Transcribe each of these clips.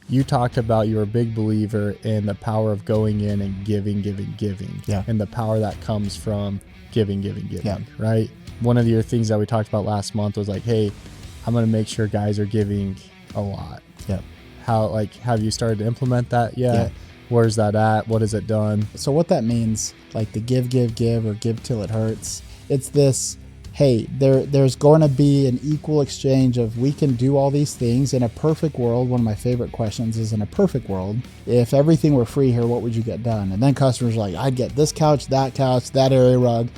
you talked about you're a big believer in the power of going in and giving, Yeah. and the power that comes from giving, Yeah. right? One of your things that we talked about last month was like, hey, I'm going to make sure guys are giving a lot. Yeah. Have you started to implement that yet? Yeah. Where's that at? What has it done? So what that means, like the give, or give till it hurts, it's this, hey, there's going to be an equal exchange of we can do all these things in a perfect world. One of my favorite questions is, in a perfect world, if everything were free here, what would you get done? And then customers are like, I'd get this couch, that area rug.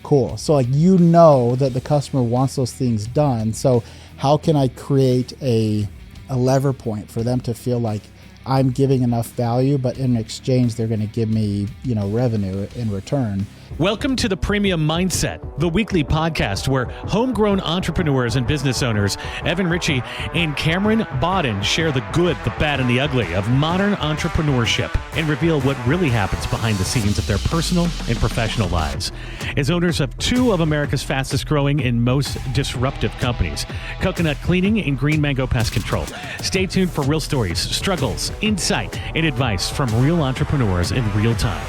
Cool. So like, you know that the customer wants those things done. So how can I create a lever point for them to feel like I'm giving enough value, but in exchange, they're going to give me, revenue in return. Welcome to the Premium Mindset, the weekly podcast where homegrown entrepreneurs and business owners, Evan Richie and Cameron Bawden, share the good, the bad, and the ugly of modern entrepreneurship and reveal what really happens behind the scenes of their personal and professional lives. As owners of two of America's fastest growing and most disruptive companies, Coconut Cleaning and Green Mango Pest Control, stay tuned for real stories, struggles, insight, and advice from real entrepreneurs in real time.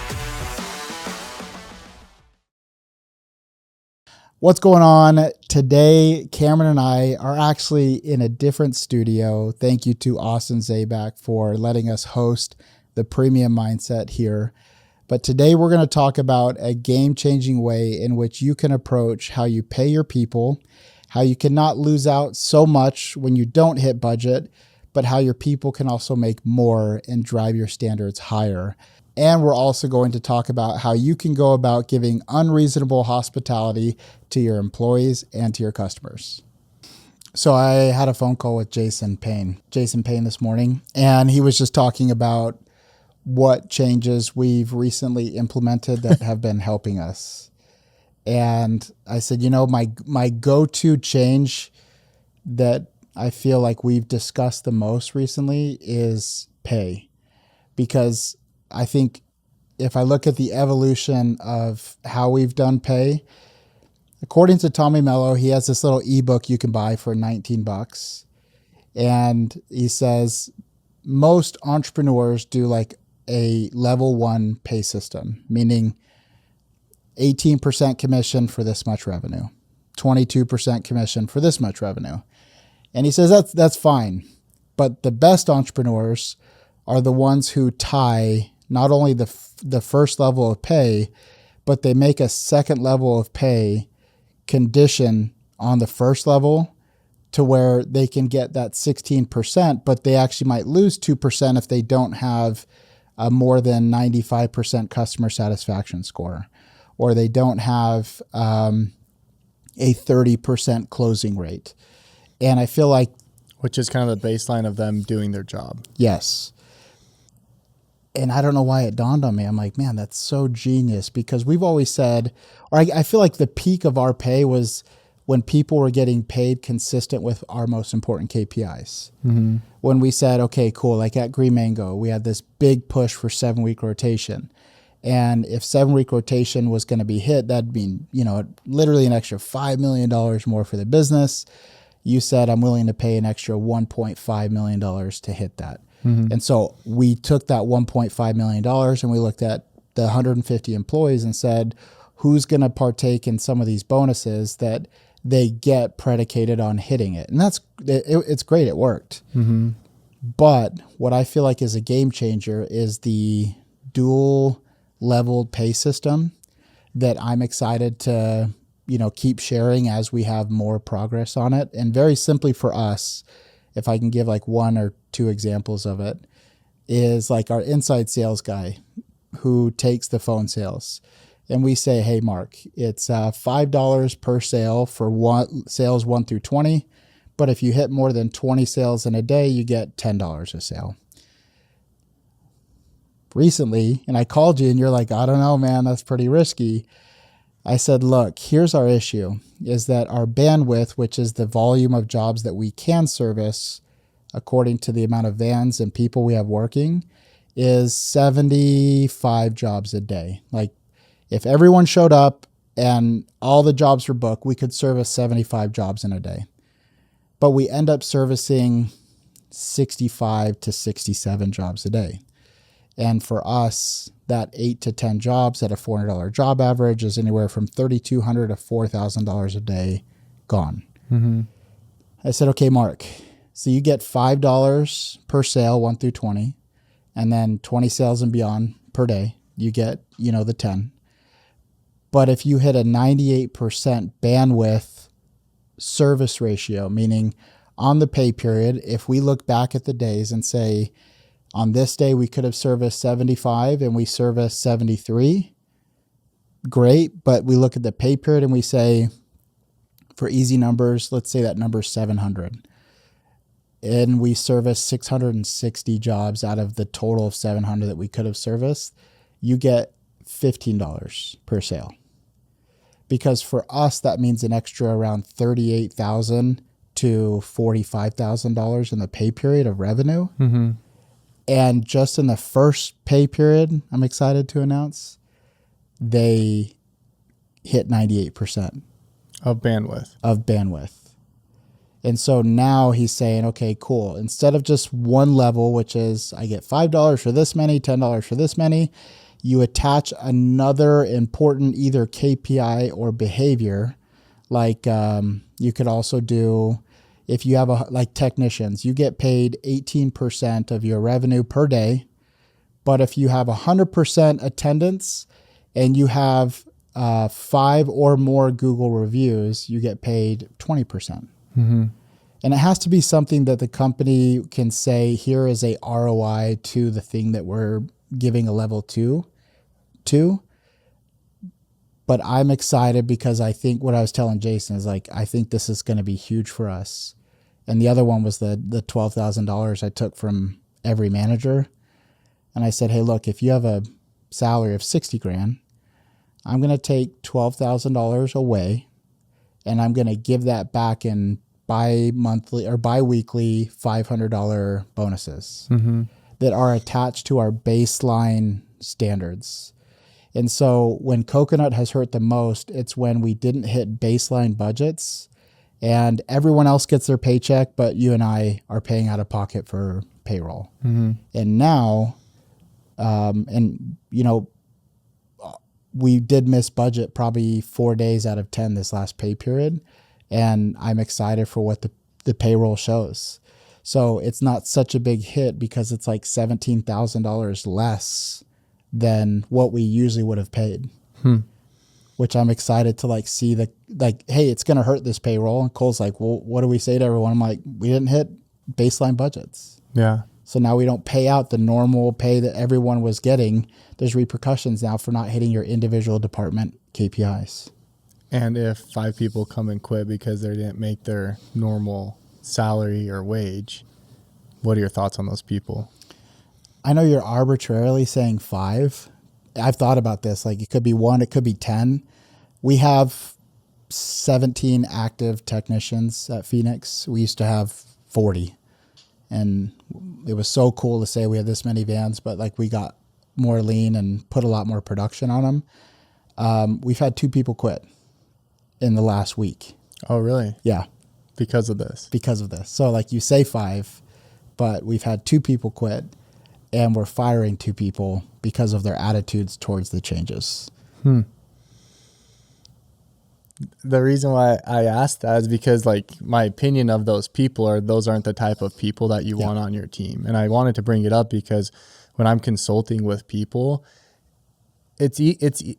What's going on today? Cameron and I are actually in a different studio. Thank you to Austin Zabak for letting us host the Premium Mindset here. But today we're going to talk about a game-changing way in which you can approach how you pay your people, how you cannot lose out so much when you don't hit budget, but how your people can also make more and drive your standards higher. And we're also going to talk about how you can go about giving unreasonable hospitality to your employees and to your customers. So I had a phone call with Jason Payne this morning, and he was just talking about what changes we've recently implemented that have been helping us. And I said, my go-to change that I feel like we've discussed the most recently is pay, because I think if I look at the evolution of how we've done pay, according to Tommy Mello, he has this little ebook you can buy for $19. And he says most entrepreneurs do like a level 1 pay system, meaning 18% commission for this much revenue, 22% commission for this much revenue. And he says that's fine. But the best entrepreneurs are the ones who tie not only the first level of pay, but they make a second level of pay condition on the first level to where they can get that 16%, but they actually might lose 2% if they don't have a more than 95% customer satisfaction score, or they don't have a 30% closing rate. And I feel like, which is kind of the baseline of them doing their job. Yes. And I don't know why it dawned on me. I'm like, man, that's so genius, because we've always said, or I feel like the peak of our pay was when people were getting paid consistent with our most important KPIs. Mm-hmm. When we said, okay, cool, like at Green Mango, we had this big push for 7-week rotation. And if 7-week rotation was going to be hit, that'd mean, literally an extra $5 million more for the business. You said, I'm willing to pay an extra $1.5 million to hit that. Mm-hmm. And so we took that $1.5 million and we looked at the 150 employees and said, who's going to partake in some of these bonuses that they get predicated on hitting it? And it's great. It worked. Mm-hmm. But what I feel like is a game changer is the dual leveled pay system that I'm excited to, keep sharing as we have more progress on it. And very simply for us, if I can give like one or two examples of it, is like our inside sales guy who takes the phone sales. And we say, hey, Mark, it's $5 per sale for sales 1 through 20. But if you hit more than 20 sales in a day, you get $10 a sale. Recently, and I called you and you're like, I don't know, man, that's pretty risky. I said, look, here's our issue, is that our bandwidth, which is the volume of jobs that we can service according to the amount of vans and people we have working, is 75 jobs a day. Like if everyone showed up and all the jobs were booked, we could service 75 jobs in a day. But we end up servicing 65 to 67 jobs a day. And for us, that 8 to 10 jobs at a $400 job average is anywhere from $3,200 to $4,000 a day gone. Mm-hmm. I said, okay, Mark, so you get $5 per sale, 1 through 20, and then 20 sales and beyond per day, you get, the 10. But if you hit a 98% bandwidth service ratio, meaning on the pay period, if we look back at the days and say, on this day, we could have serviced 75 and we serviced 73, great. But we look at the pay period and we say, for easy numbers, let's say that number is 700. And we serviced 660 jobs out of the total of 700 that we could have serviced, you get $15 per sale. Because for us, that means an extra around $38,000 to $45,000 in the pay period of revenue. Mm-hmm. And just in the first pay period, I'm excited to announce, they hit 98% Of bandwidth. And so now he's saying, okay, cool. Instead of just one level, which is I get $5 for this many, $10 for this many, you attach another important either KPI or behavior. Like you could also do, if you have like technicians, you get paid 18% of your revenue per day. But if you have 100% attendance and you have 5 or more Google reviews, you get paid 20%. Mm-hmm. And it has to be something that the company can say, here is a ROI to the thing that we're giving a level 2 to. But I'm excited because I think what I was telling Jason is like, I think this is going to be huge for us. And the other one was the $12,000 I took from every manager. And I said, hey, look, if you have a salary of 60 grand, I'm going to take $12,000 away and I'm going to give that back in bi-monthly or bi-weekly $500 bonuses that are attached to our baseline standards. And so when Coconut has hurt the most, it's when we didn't hit baseline budgets and everyone else gets their paycheck, but you and I are paying out of pocket for payroll. Mm-hmm. And now, we did miss budget probably 4 days out of 10 this last pay period. And I'm excited for what the payroll shows. So it's not such a big hit because it's like $17,000 less than what we usually would have paid, which I'm excited to like see hey, it's going to hurt this payroll. And Cole's like, well, what do we say to everyone? I'm like, we didn't hit baseline budgets. Yeah. So now we don't pay out the normal pay that everyone was getting. There's repercussions now for not hitting your individual department KPIs. And if 5 people come and quit because they didn't make their normal salary or wage, what are your thoughts on those people? I know you're arbitrarily saying 5. I've thought about this. Like it could be 1, it could be 10. We have 17 active technicians at Phoenix. We used to have 40. And it was so cool to say we had this many vans, but like we got more lean and put a lot more production on them. We've had 2 people quit in the last week. Oh, really? Yeah. Because of this? Because of this. So like you say 5, but we've had 2 people quit and we're firing 2 people because of their attitudes towards the changes. The reason why I asked that is because like my opinion of those people are those aren't the type of people that you want on your team. And I wanted to bring it up because when I'm consulting with people, it's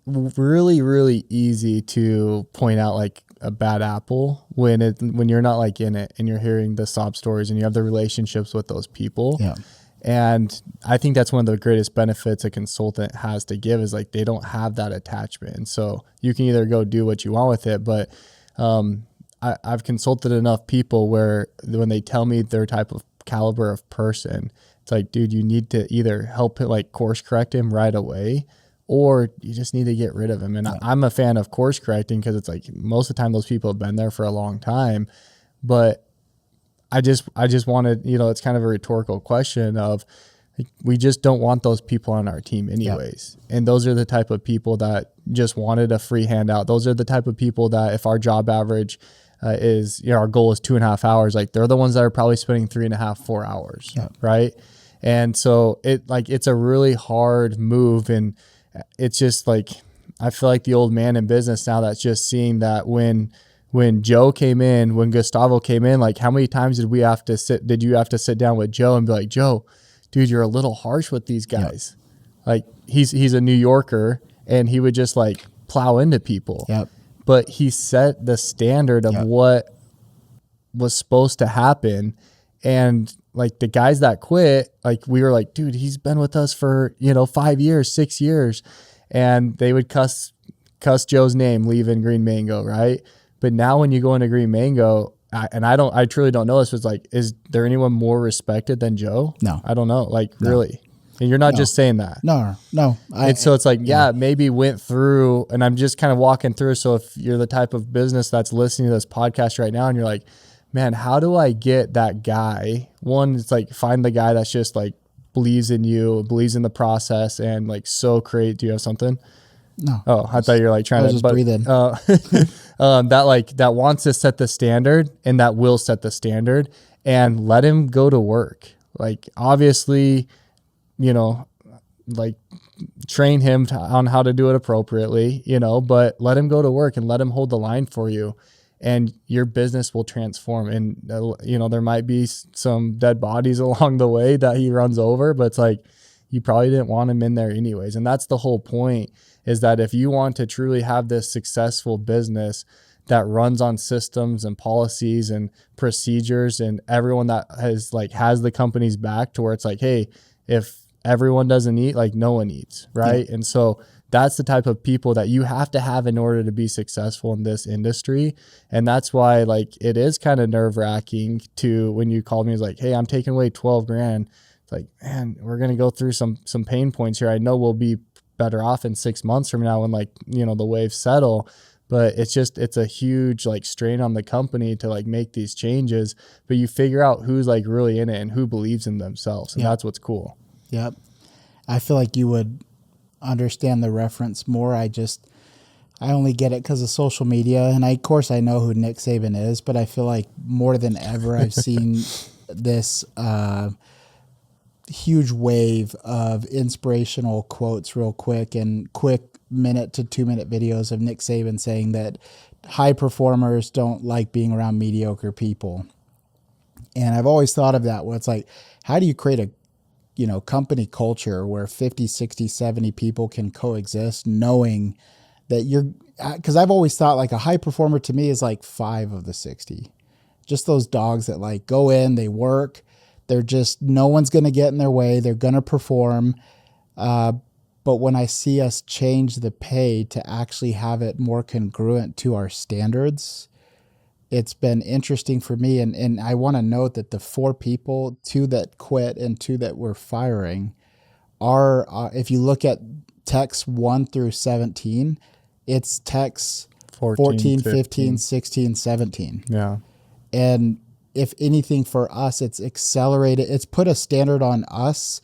really, really easy to point out like a bad apple when you're not like in it and you're hearing the sob stories and you have the relationships with those people. Yeah. And I think that's one of the greatest benefits a consultant has to give is like they don't have that attachment. And so you can either go do what you want with it, but I've consulted enough people where when they tell me their type of caliber of person, it's like, dude, you need to either help it like course correct him right away, or you just need to get rid of him. And I'm a fan of course correcting because it's like most of the time those people have been there for a long time, but I just wanted, it's kind of a rhetorical question of like, we just don't want those people on our team anyways. Yep. And those are the type of people that just wanted a free handout. Those are the type of people that if our job average is, our goal is 2.5 hours. Like they're the ones that are probably spending 3.5, 4 hours. Yeah. Right. And so it's a really hard move. And it's just like, I feel like the old man in business now that's just seeing that when Joe came in, when Gustavo came in, like how many times did you have to sit down with Joe and be like, Joe, dude, you're a little harsh with these guys. Yep. Like he's a New Yorker and he would just like plow into people. Yep. But he set the standard of what was supposed to happen. And like the guys that quit, like we were like, dude, he's been with us for, 5 years, 6 years. And they would cuss Joe's name, leaving Green Mango, right? But now when you go into Green Mango, I truly don't know this, was like, is there anyone more respected than Joe? No. I don't know. Like, really? And you're not just saying that. No. So it's like, maybe went through, and I'm just kind of walking through. So if you're the type of business that's listening to this podcast right now and you're like, man, how do I get that guy? One, it's like, find the guy that's just like believes in you, believes in the process, and like so create. Do you have something? No. Oh, I thought you were like trying to just breathe in. That wants to set the standard and that will set the standard, and let him go to work. Like obviously, like train him on how to do it appropriately, but let him go to work and let him hold the line for you, and your business will transform. And, there might be some dead bodies along the way that he runs over, but it's like, you probably didn't want him in there anyways. And that's the whole point, is that if you want to truly have this successful business that runs on systems and policies and procedures, and everyone that has the company's back to where it's like, hey, if everyone doesn't eat, like no one eats, right? Yeah. And so that's the type of people that you have to have in order to be successful in this industry. And that's why like it is kind of nerve-wracking to, when you called me, it's like, hey, I'm taking away 12 grand. It's like, man, we're going to go through some pain points here. I know we'll be better off in 6 months from now when the waves settle, but it's a huge like strain on the company to like make these changes. But you figure out who's like really in it and who believes in themselves. And that's what's cool. Yep. I feel like you would understand the reference more. I only get it because of social media. And of course I know who Nick Saban is, but I feel like more than ever I've seen this huge wave of inspirational quotes real quick, and quick 1 to 2 minute videos of Nick Saban saying that high performers don't like being around mediocre people. And I've always thought of that, where it's like, how do you create a company culture where 50, 60, 70 people can coexist, knowing that because I've always thought like a high performer to me is like 5 of the 60, just those dogs that like go in, they work, they're just, no one's going to get in their way, they're going to perform. But when I see us change the pay to actually have it more congruent to our standards, it's been interesting for me. And I want to note that the 4 people, 2 that quit and 2 that we're firing, are, if you look at techs 1 through 17, it's techs 14, 15, 16, 17. Yeah. And if anything for us, it's accelerated. It's put a standard on us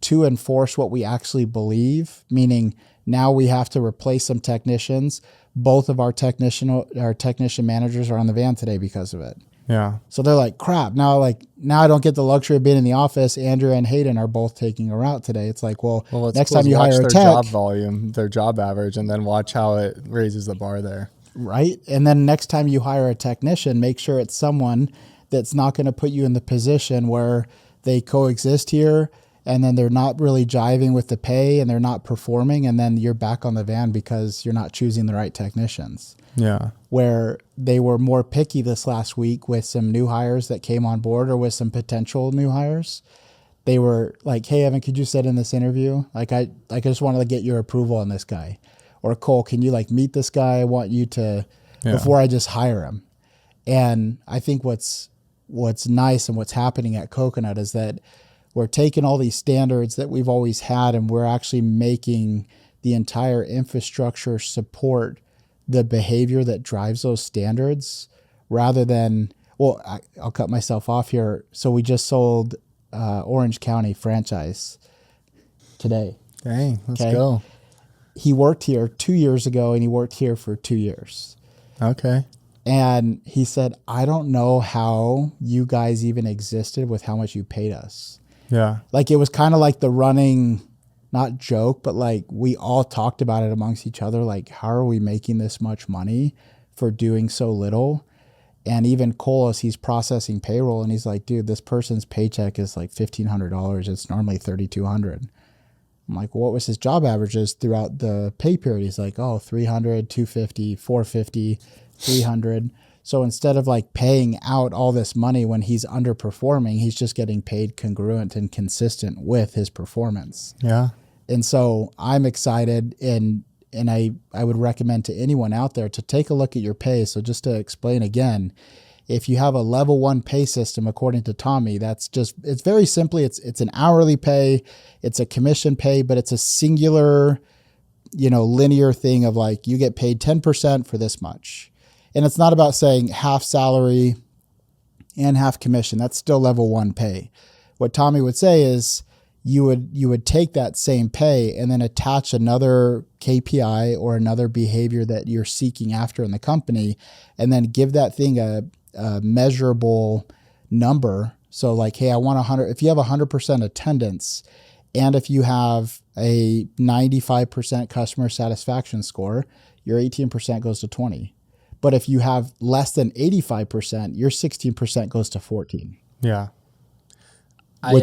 to enforce what we actually believe, meaning now we have to replace some technicians. Both of our technician managers are on the van today because of it. Yeah. So they're like, crap. Now I don't get the luxury of being in the office. Andrew and Hayden are both taking a route today. It's like, well next time you hire a tech, job volume, their job average, and then watch how it raises the bar there. Right. And then next time you hire a technician, make sure it's someone that's not going to put you in the position where they coexist here, and then they're not really jiving with the pay and they're not performing, and then you're back on the van because you're not choosing the right technicians. Yeah. Where they were more picky this last week with some new hires that came on board, or with some potential new hires. They were like, hey, Evan, could you sit in this interview? I just wanted to get your approval on this guy. Or Cole, can you meet this guy? I want you to, before I just hire him. And I think what's nice and what's happening at Coconut is that we're taking all these standards that we've always had, and we're actually making the entire infrastructure support the behavior that drives those standards, rather than, I'll cut myself off here. So we just sold Orange County franchise today. Dang, let's go. He worked here 2 years ago, and he worked here for 2 years. Okay. And he said, I don't know how you guys even existed with how much you paid us. Yeah. Like, it was kind of like the running, not joke, but like we all talked about it amongst each other. Like, how are we making this much money for doing so little? And even Cole, as he's processing payroll, and he's like, dude, this person's paycheck is like $1,500. It's normally $3,200. I'm like, what was his job averages throughout the pay period? He's like, oh, 300, 250, 450, 300. So instead of like paying out all this money when he's underperforming, he's just getting paid congruent and consistent with his performance. Yeah. And so I'm excited, and I would recommend to anyone out there to take a look at your pay. So just to explain again, if you have a level 1 pay system, according to Tommy, that's just, it's very simply, it's an hourly pay, it's a commission pay, but it's a singular, linear thing of like, you get paid 10% for this much. And it's not about saying half salary and half commission. That's still level 1 pay. What Tommy would say is you would take that same pay and then attach another KPI or another behavior that you're seeking after in the company, and then give that thing a measurable number. So like, hey, I want 100. If you have 100% attendance, and if you have a 95% customer satisfaction score, your 18% goes to 20. But if you have less than 85%, your 16% goes to 14. Yeah. I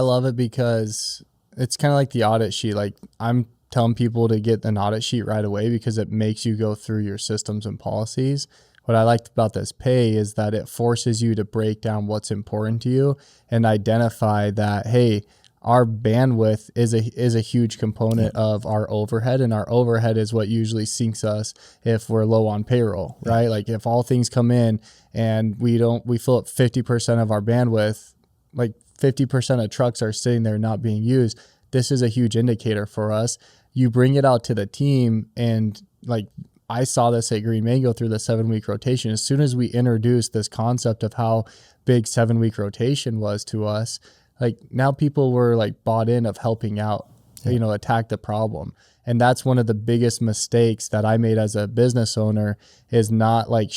love it because it's kind of like the audit sheet. Like, I'm telling people to get an audit sheet right away because it makes you go through your systems and policies. What I liked about this pay is that it forces you to break down what's important to you and identify that, hey, our bandwidth is a huge component of our overhead, and our overhead is what usually sinks us if we're low on payroll, right? Like, if all things come in and we fill up 50% of our bandwidth, like 50% of trucks are sitting there not being used, this is a huge indicator for us. You bring it out to the team, and like, I saw this at Green Mango through the 7-week rotation. As soon as we introduced this concept of how big 7-week rotation was to us, like, now people were like bought in of helping out, attack the problem. And that's one of the biggest mistakes that I made as a business owner, is not like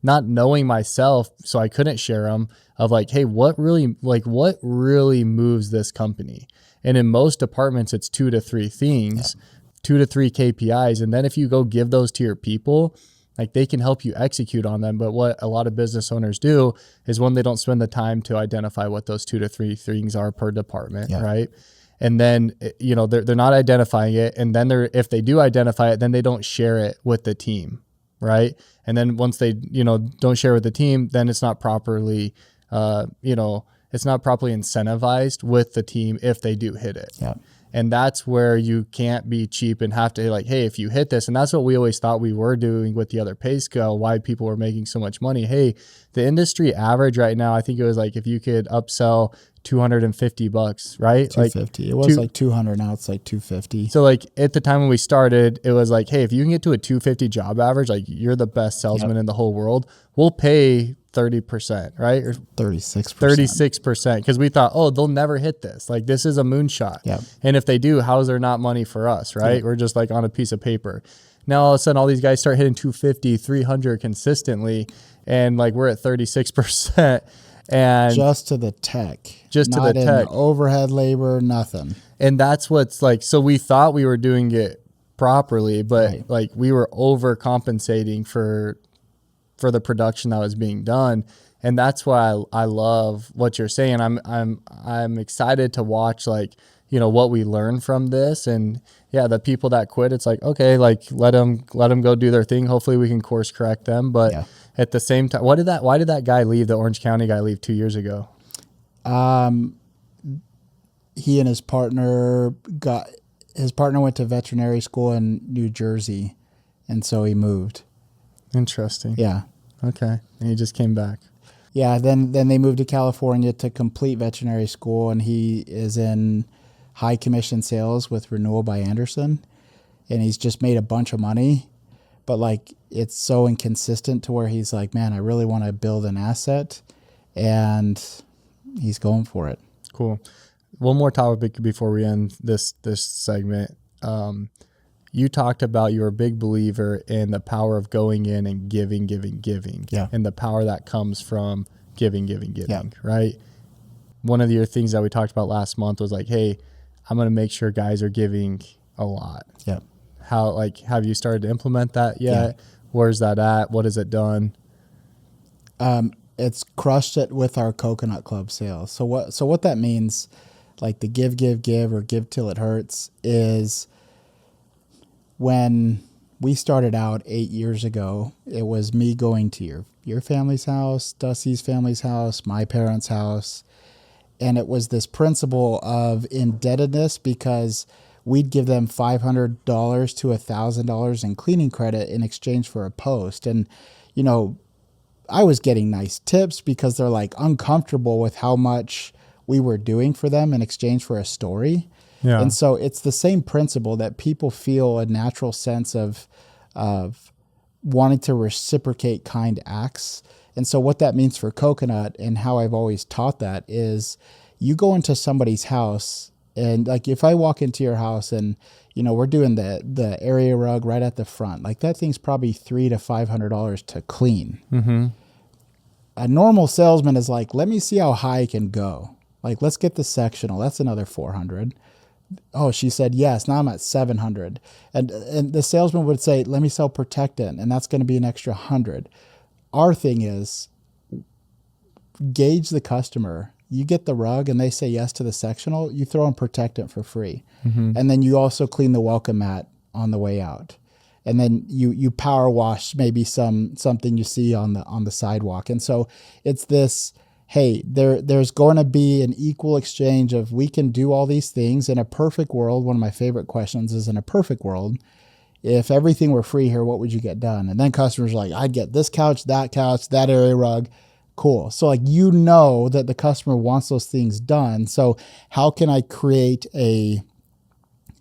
not knowing myself. So I couldn't share them of like, hey, what really moves this company? And in most departments, it's 2 to 3 things, 2 to 3 KPIs. And then if you go give those to your people, like, they can help you execute on them. But what a lot of business owners do is, when they don't spend the time to identify what those 2 to 3 things are per department, right? And then, they're not identifying it. And then if they do identify it, then they don't share it with the team, right? And then once they, don't share with the team, then it's not properly, it's not properly incentivized with the team if they do hit it. Yeah. And that's where you can't be cheap and have to, like, hey, if you hit this, and that's what we always thought we were doing with the other pay scale, why people were making so much money. Hey, the industry average right now, I think it was like, if you could upsell $250, right? 250. It was like 200. Now it's like 250. So like, at the time when we started, it was like, hey, if you can get to a 250 job average, like, you're the best salesman in the whole world. We'll pay 30%, right? Or 36%. Because we thought, oh, they'll never hit this. Like, this is a moonshot. Yep. And if they do, how's there not money for us, right? Yep. We're just like on a piece of paper. Now, all of a sudden, all these guys start hitting 250, 300 consistently. And like, we're at 36%. And just to the tech. Just not to the tech. Overhead labor, nothing. And that's what's like, so we thought we were doing it properly, but like, we were overcompensating for the production that was being done. And that's why I love what you're saying. I'm excited to watch, like, what we learn from this. And yeah, the people that quit, it's like, okay, like, let them go do their thing. Hopefully we can course correct them. But at the same time, why did that guy leave, the Orange County guy leave 2 years ago? He and his partner went to veterinary school in New Jersey. And so he moved. Interesting. Yeah. Okay. And he just came back. Yeah. Then they moved to California to complete veterinary school, and he is in high commission sales with Renewal by Anderson, and he's just made a bunch of money, but like, it's so inconsistent to where he's like, man, I really want to build an asset, and he's going for it. Cool. One more topic before we end this segment. you talked about you're a big believer in the power of going in and giving, Yeah. and the power that comes from giving, Yeah. right? One of your things that we talked about last month was like, hey, I'm going to make sure guys are giving a lot. Yeah. How, like, have you started to implement that yet? Yeah. Where's that at? What has it done? It's crushed it with our Coconut Club sales. So what that means, like the give, or give till it hurts, is when we started out 8 years ago, it was me going to your family's house, Dusty's family's house, my parents' house. And it was this principle of indebtedness because we'd give them $500 to $1,000 in cleaning credit in exchange for a post. And, you know, I was getting nice tips because they're like uncomfortable with how much we were doing for them in exchange for a story. Yeah. And so it's the same principle that people feel a natural sense of wanting to reciprocate kind acts. And so what that means for Coconut and how I've always taught that is you go into somebody's house and like if I walk into your house and, you know, we're doing the area rug right at the front, like that thing's probably $300 to $500 to clean. Mm-hmm. A normal salesman is like, let me see how high I can go. Like, let's get the sectional. That's another 400. Oh, she said yes. Now I'm at 700. And the salesman would say, let me sell protectant, and that's going to be an extra 100. Our thing is gauge the customer. You get the rug and they say yes to the sectional, you throw in protectant for free. Mm-hmm. And then you also clean the welcome mat on the way out. And then you power wash maybe something you see on the sidewalk. And so it's this, hey, there's going to be an equal exchange of we can do all these things in a perfect world. One of my favorite questions is, in a perfect world, if everything were free here, what would you get done? And then customers are like, I'd get this couch, that area rug. Cool. So like, you know that the customer wants those things done. So how can I create a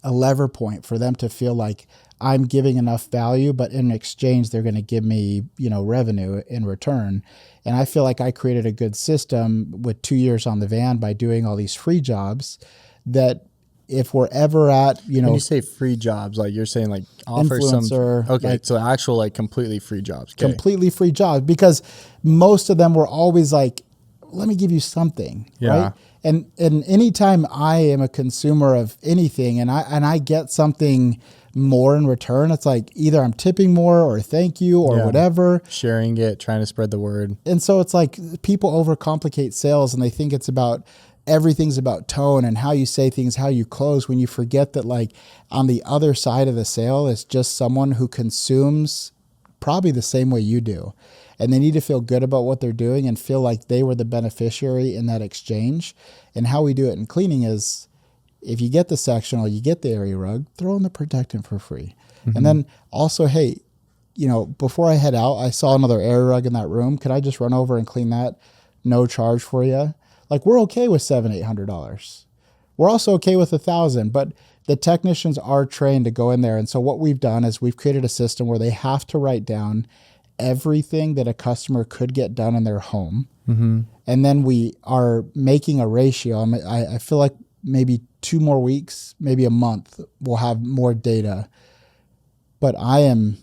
lever point for them to feel like I'm giving enough value, but in exchange, they're going to give me, you know, revenue in return. And I feel like I created a good system with 2 years on the van by doing all these free jobs that if we're ever at, you know, when you say free jobs, like you're saying like offer influencer, some, okay. like, So actual, like completely free jobs. Okay. completely free jobs, because most of them were always like, let me give you something. Yeah. Right. And anytime I am a consumer of anything and I get something more in return, it's like either I'm tipping more or thank you or whatever. Sharing it, trying to spread the word. And so it's like people overcomplicate sales and they think it's about everything's about tone and how you say things, how you close, when you forget that like on the other side of the sale is just someone who consumes probably the same way you do. And they need to feel good about what they're doing and feel like they were the beneficiary in that exchange. And how we do it in cleaning is, if you get the sectional, you get the area rug, throw in the protectant for free. Mm-hmm. And then also, hey, you know, before I head out, I saw another area rug in that room. Could I just run over and clean that? No charge for you. Like, we're okay with $700-800. We're also okay with $1,000, but the technicians are trained to go in there. And so what we've done is we've created a system where they have to write down everything that a customer could get done in their home. Mm-hmm. And then we are making a ratio. I feel like maybe 2 more weeks, maybe a month, we'll have more data. But I am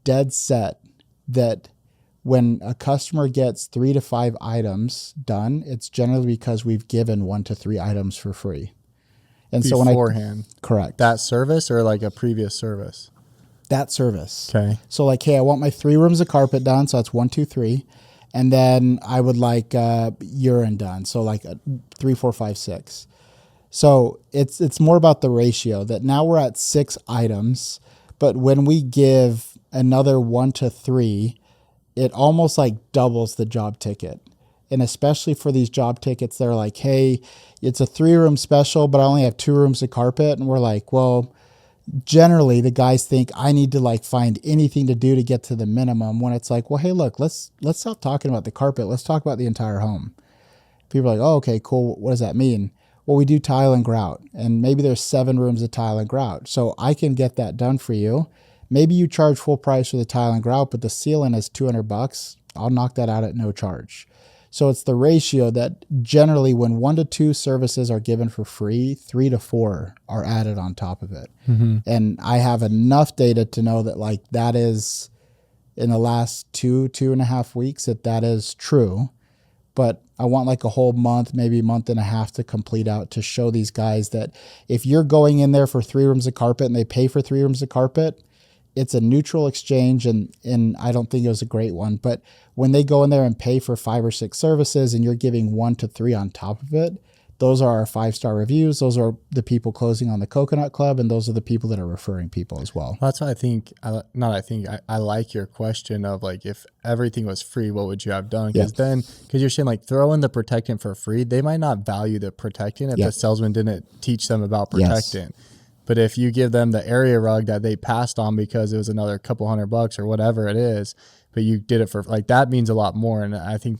dead set that when a customer gets 3 to 5 items done, it's generally because we've given 1 to 3 items for free. And so beforehand. Correct. That service or like a previous service? That service. Okay. So like, hey, I want my 3 rooms of carpet done. So that's 1, 2, 3. And then I would like urine done. So like 3, 4, 5, 6. So it's more about the ratio that now we're at 6 items, but when we give another 1 to 3, it almost like doubles the job ticket. And especially for these job tickets, they're like, hey, it's a 3-room special, but I only have 2 rooms of carpet. And we're like, well, generally the guys think I need to like find anything to do to get to the minimum, when it's like, well, hey, look, let's stop talking about the carpet. Let's talk about the entire home. People are like, oh, okay, cool. What does that mean? Well, we do tile and grout, and maybe there's 7 rooms of tile and grout. So I can get that done for you. Maybe you charge full price for the tile and grout, but the ceiling is $200. I'll knock that out at no charge. So it's the ratio that generally when 1 to 2 services are given for free, 3 to 4 are added on top of it. And I have enough data to know that like that is in the last 2.5 weeks that is true. But I want like a whole month, maybe a month and a half to complete out to show these guys that if you're going in there for 3 rooms of carpet and they pay for 3 rooms of carpet, it's a neutral exchange, and I don't think it was a great one. But when they go in there and pay for 5 or 6 services and you're giving 1 to 3 on top of it, those are our 5-star reviews. Those are the people closing on the Coconut Club, and those are the people that are referring people as well. That's why I like your question of like, if everything was free, what would you have done? Because you're saying like throw in the protectant for free. They might not value the protectant if the salesman didn't teach them about protectant. But if you give them the area rug that they passed on because it was another couple $100 or whatever it is, but you did it for like, that means a lot more. And I think,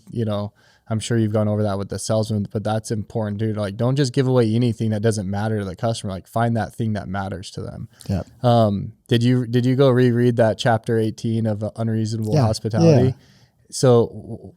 I'm sure you've gone over that with the salesman, but that's important too. Like, don't just give away anything that doesn't matter to the customer. Like, find that thing that matters to them. Yeah. Did you go reread that chapter 18 of Unreasonable Hospitality? Yeah. So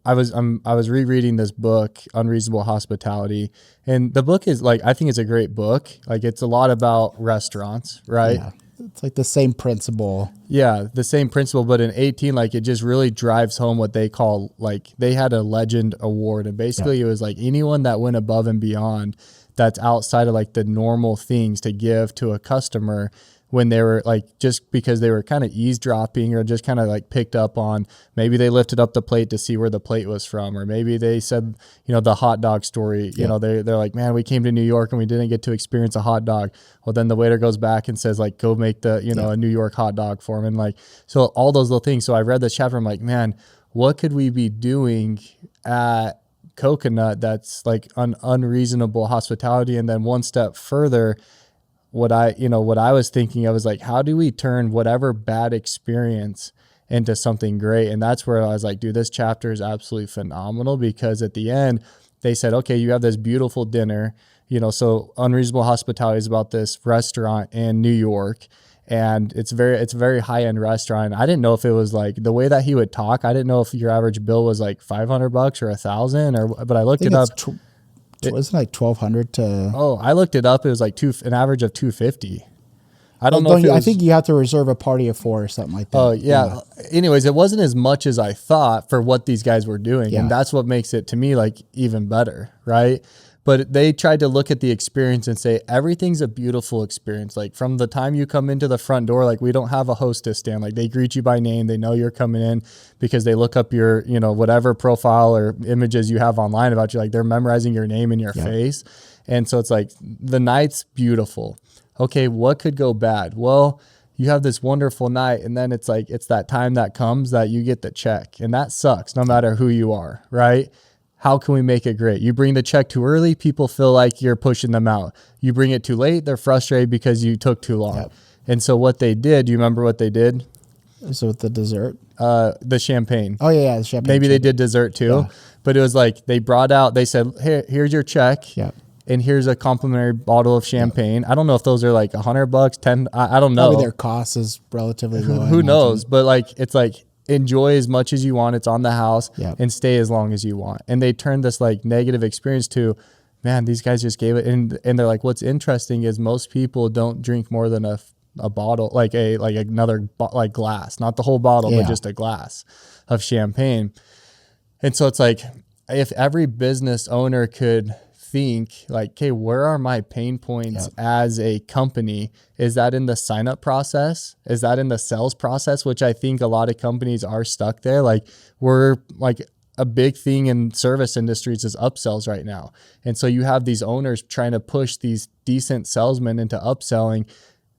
I was rereading this book, Unreasonable Hospitality, and the book is like, I think it's a great book. Like, it's a lot about restaurants, right? Yeah. It's like the same principle. Yeah, the same principle, but in 18, like, it just really drives home what they call, like, they had a legend award, and basically it was like anyone that went above and beyond that's outside of like the normal things to give to a customer when they were like, just because they were kind of eavesdropping or just kind of like picked up on, maybe they lifted up the plate to see where the plate was from, or maybe they said, the hot dog story, they're like, man, we came to New York and we didn't get to experience a hot dog. Well, then the waiter goes back and says like, go make the, a New York hot dog for him. And like, so all those little things. So I read this chapter. I'm like, man, what could we be doing at Coconut that's like unreasonable hospitality? And then one step further, what I was thinking, I was like, how do we turn whatever bad experience into something great? And that's where I was like, dude, this chapter is absolutely phenomenal, because at the end they said, okay, you have this beautiful dinner, so Unreasonable Hospitality is about this restaurant in New York, and it's a very high-end restaurant. I didn't know if it was like the way that he would talk. I didn't know if your average bill was like $500 or $1,000, but I looked it up. Wasn't like 1,200 to. Oh, I looked it up. It was like an average of $250. I don't know. I think you have to reserve a party of 4 or something like that. Oh yeah. Anyways, it wasn't as much as I thought for what these guys were doing, and that's what makes it to me like even better, right? But they tried to look at the experience and say everything's a beautiful experience. Like, from the time you come into the front door, like, we don't have a hostess stand. Like, they greet you by name. They know you're coming in because they look up your, whatever profile or images you have online about you. Like, they're memorizing your name and your face. And so it's like, the night's beautiful. Okay, what could go bad? Well, you have this wonderful night, and then it's like, it's that time that comes that you get the check, and that sucks no matter who you are, right? How can we make it great? You bring the check too early, people feel like you're pushing them out. You bring it too late, they're frustrated because you took too long. Yep. And so what they did, do you remember what they did? So with the dessert? The champagne. Oh, yeah, the champagne. Maybe they did dessert too, but it was like they said, hey, here's your check. Yeah. And here's a complimentary bottle of champagne. Yep. I don't know if those are like $100, 10. I don't know. Probably their cost is relatively low. Who knows? But like, it's like, enjoy as much as you want. It's on the house, and stay as long as you want. And they turned this like negative experience to, man, these guys just gave it. And they're like, what's interesting is most people don't drink more than a bottle, like another like glass, not the whole bottle, but just a glass of champagne. And so it's like, if every business owner could think like, okay, where are my pain points as a company? Is that in the sign up process? Is that in the sales process? Which I think a lot of companies are stuck there. Like, we're like, a big thing in service industries is upsells right now. And so you have these owners trying to push these decent salesmen into upselling.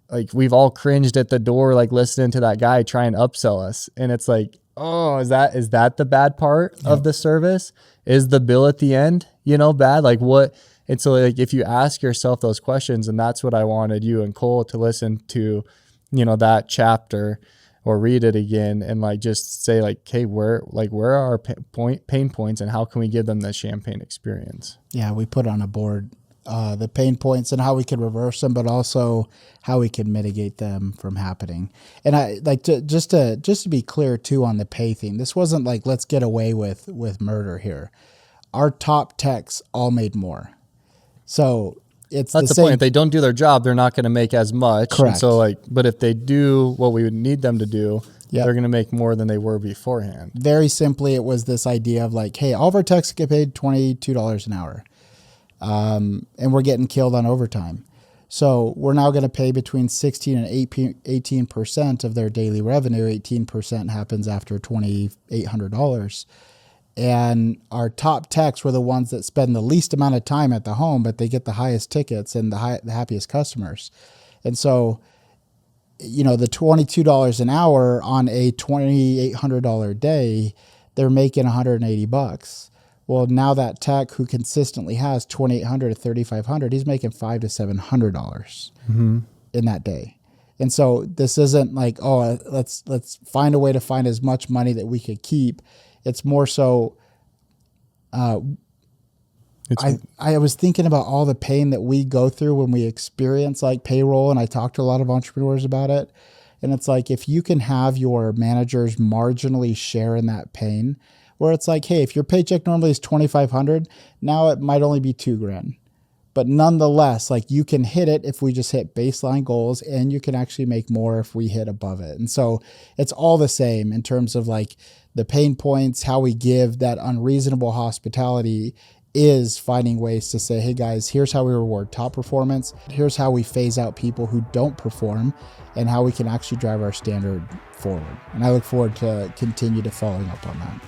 Like, we've all cringed at the door, like listening to that guy try and upsell us. And it's like, oh, is that the bad part of the service? Is the bill at the end, bad? Like, what? And so like, if you ask yourself those questions, and that's what I wanted you and Cole to listen to, that chapter or read it again, and like, just say like, okay, where are our pain points, and how can we give them the champagne experience? Yeah. We put on a board the pain points and how we can reverse them, but also how we can mitigate them from happening. And I like just to be clear too on the pay thing. This wasn't like, let's get away with murder here. Our top techs all made more. So it's that's the point. If they don't do their job, they're not going to make as much. Correct. And so but if they do what we would need them to do, Yep. they're going to make more than they were beforehand. Very simply, it was this idea of like, hey, all of our techs get paid $22 an hour. And we're getting killed on overtime. So we're now going to pay between 16 and 18% of their daily revenue. 18% happens after $2,800. And our top techs were the ones that spend the least amount of time at the home, but they get the highest tickets and the happiest customers. And so, the $22 an hour on a $2,800 day, they're making $180. Well, now that tech who consistently has $2,800 to $3,500, he's making $500 to $700 in that day. And so this isn't like, oh, let's find a way to find as much money that we could keep. It's more so. I was thinking about all the pain that we go through when we experience like payroll, and I talked to a lot of entrepreneurs about it. And it's like, if you can have your managers marginally share in that pain, where it's like, hey, if your paycheck normally is $2,500, now it might only be $2,000. But nonetheless, like you can hit it if we just hit baseline goals, and you can actually make more if we hit above it. And so it's all the same in terms of like the pain points, how we give that unreasonable hospitality is finding ways to say, hey guys, here's how we reward top performance. Here's how we phase out people who don't perform, and how we can actually drive our standard forward. And I look forward to continue to following up on that.